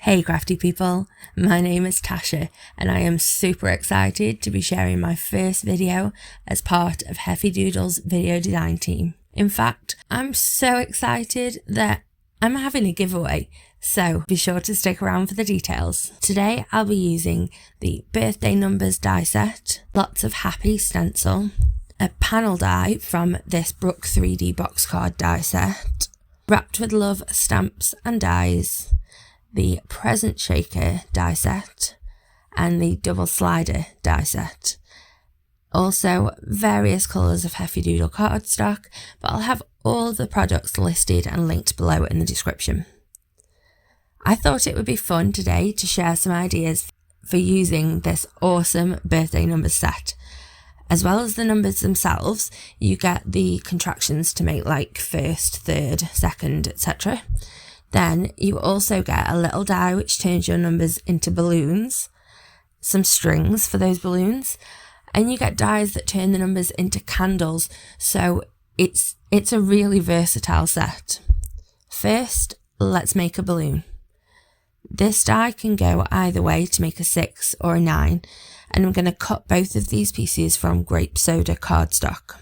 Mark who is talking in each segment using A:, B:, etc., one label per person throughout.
A: Hey crafty people, my name is Tasha and I am super excited to be sharing my first video as part of Heffy Doodle's video design team. In fact, I'm so excited that I'm having a giveaway, so be sure to stick around for the details. Today I'll be using the birthday numbers die set, lots of happy stencil, a panel die from this Brook 3D box card die set, wrapped with love stamps and dies, the present shaker die set, and the double slider die set. Also various colours of Heffy Doodle cardstock, but I'll have all the products listed and linked below in the description. I thought it would be fun today to share some ideas for using this awesome birthday numbers set. As well as the numbers themselves, you get the contractions to make like first, third, second, etc. Then you also get a little die which turns your numbers into balloons, some strings for those balloons, and you get dies that turn the numbers into candles, so it's a really versatile set. First, let's make a balloon. This die can go either way to make a 6 or a 9, and I'm going to cut both of these pieces from grape soda cardstock.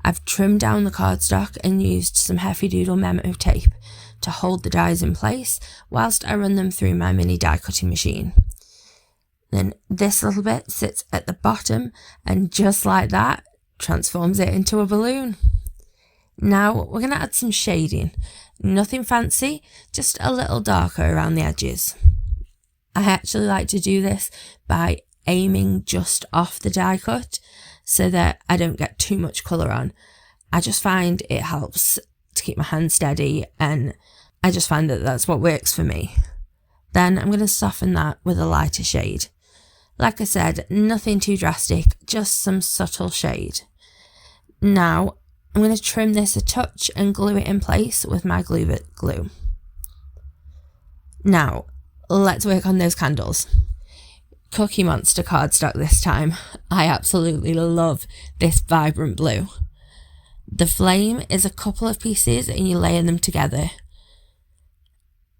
A: I've trimmed down the cardstock and used some Heffy Doodle Memo tape to hold the dies in place whilst I run them through my mini die cutting machine. Then this little bit sits at the bottom and just like that transforms it into a balloon. Now we're going to add some shading. Nothing fancy, just a little darker around the edges. I actually like to do this by aiming just off the die cut so that I don't get too much colour on. I just find it helps to keep my hand steady, and I just find that that's what works for me. Then I'm going to soften that with a lighter shade. Like I said, nothing too drastic, just some subtle shade. Now I'm going to trim this a touch and glue it in place with my Glubert glue. Now let's work on those candles. Cookie Monster Cardstock this time. I absolutely love this vibrant blue. The flame is a couple of pieces and you layer them together.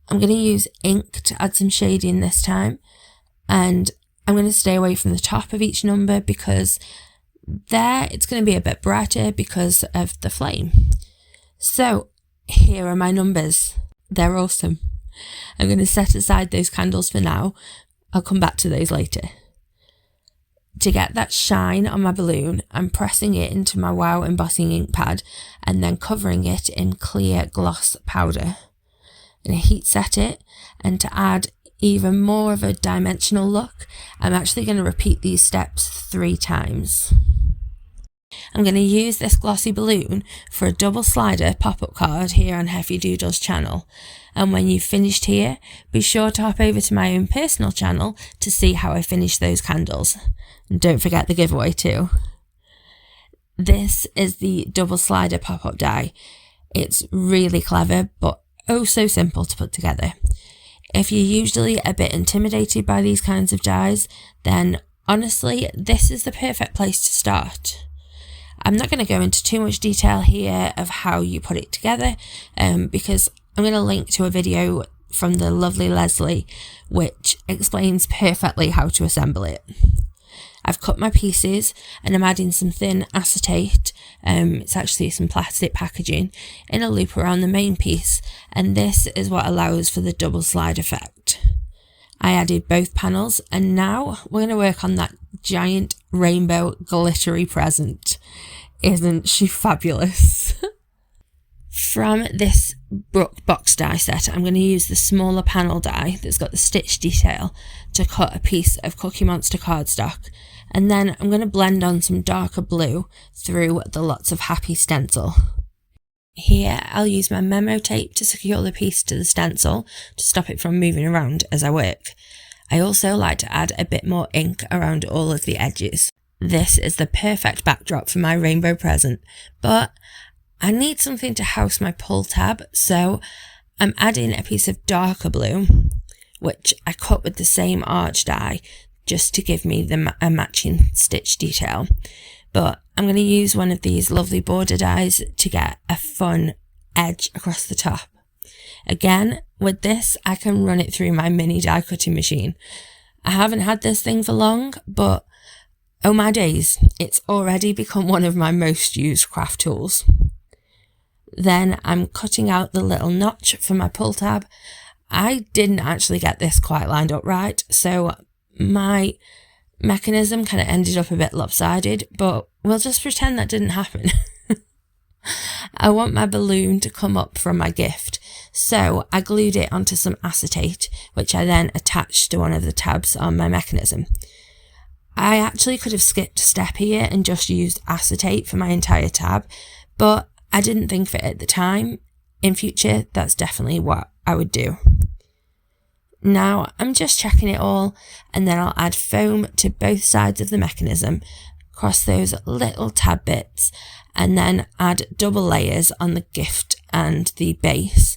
A: I'm going to use ink to add some shading this time, and I'm going to stay away from the top of each number because there it's going to be a bit brighter because of the flame. So here are my numbers. They're awesome. I'm going to set aside those candles for now. I'll come back to those later. To get that shine on my balloon, I'm pressing it into my Wow embossing ink pad and then covering it in clear gloss powder. I'm going to heat set it, and to add even more of a dimensional look, I'm actually going to repeat these steps 3 times. I'm going to use this glossy balloon for a double slider pop-up card here on Heffy Doodle's channel, and when you've finished here, be sure to hop over to my own personal channel to see how I finish those candles. And don't forget the giveaway too. This is the double slider pop-up die. It's really clever but oh so simple to put together. If you're usually a bit intimidated by these kinds of dies, then honestly this is the perfect place to start. I'm not going to go into too much detail here of how you put it together because I'm going to link to a video from the lovely Leslie which explains perfectly how to assemble it. I've cut my pieces and I'm adding some thin acetate, it's actually some plastic packaging, in a loop around the main piece, and this is what allows for the double slide effect. I added both panels and now we're going to work on that giant rainbow glittery present. Isn't she fabulous? From this Brook box die set, I'm going to use the smaller panel die that's got the stitch detail to cut a piece of Cookie Monster cardstock, and then I'm going to blend on some darker blue through the lots of happy stencil. Here I'll use my Memo tape to secure the piece to the stencil to stop it from moving around as I work. I also like to add a bit more ink around all of the edges. This is the perfect backdrop for my rainbow present, but I need something to house my pull tab, so I'm adding a piece of darker blue, which I cut with the same arch die just to give me a matching stitch detail. But I'm going to use one of these lovely border dies to get a fun edge across the top. Again, with this, I can run it through my mini die cutting machine. I haven't had this thing for long, but oh my days, it's already become one of my most used craft tools. Then I'm cutting out the little notch for my pull tab. I didn't actually get this quite lined up right, so my mechanism kind of ended up a bit lopsided, but we'll just pretend that didn't happen. I want my balloon to come up from my gift, so I glued it onto some acetate, which I then attached to one of the tabs on my mechanism. I actually could have skipped a step here and just used acetate for my entire tab, but I didn't think of it at the time. In future, that's definitely what I would do. Now I'm just checking it all, and then I'll add foam to both sides of the mechanism, across those little tab bits, and then add double layers on the gift and the base.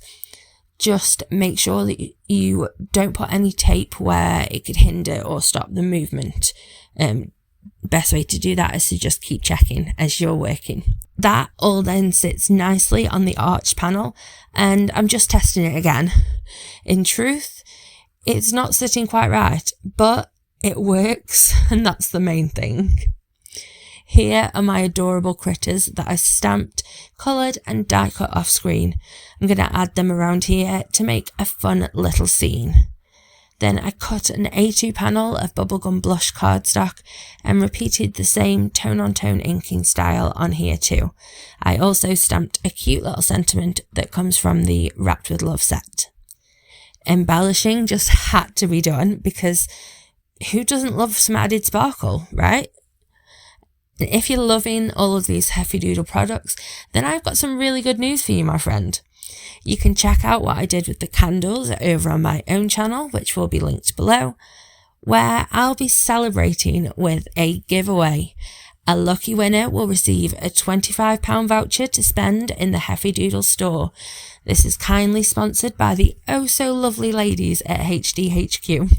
A: Just make sure that you don't put any tape where it could hinder or stop the movement. Best way to do that is to just keep checking as you're working. That all then sits nicely on the arch panel, and I'm just testing it again. In truth, it's not sitting quite right, but it works, and that's the main thing. Here are my adorable critters that I stamped, coloured and die cut off screen. I'm going to add them around here to make a fun little scene. Then I cut an A2 panel of bubblegum blush cardstock and repeated the same tone-on-tone inking style on here too. I also stamped a cute little sentiment that comes from the Wrapped with Love set. Embellishing just had to be done because who doesn't love some added sparkle, right? If you're loving all of these Heffy Doodle products, then I've got some really good news for you, my friend. You can check out what I did with the candles over on my own channel, which will be linked below, where I'll be celebrating with a giveaway. A lucky winner will receive a £25 voucher to spend in the Heffy Doodle store. This is kindly sponsored by the oh so lovely ladies at HDHQ.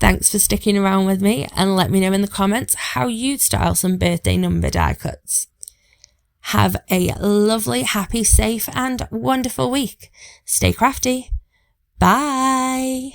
A: Thanks for sticking around with me, and let me know in the comments how you'd style some birthday number die cuts. Have a lovely, happy, safe and wonderful week. Stay crafty. Bye.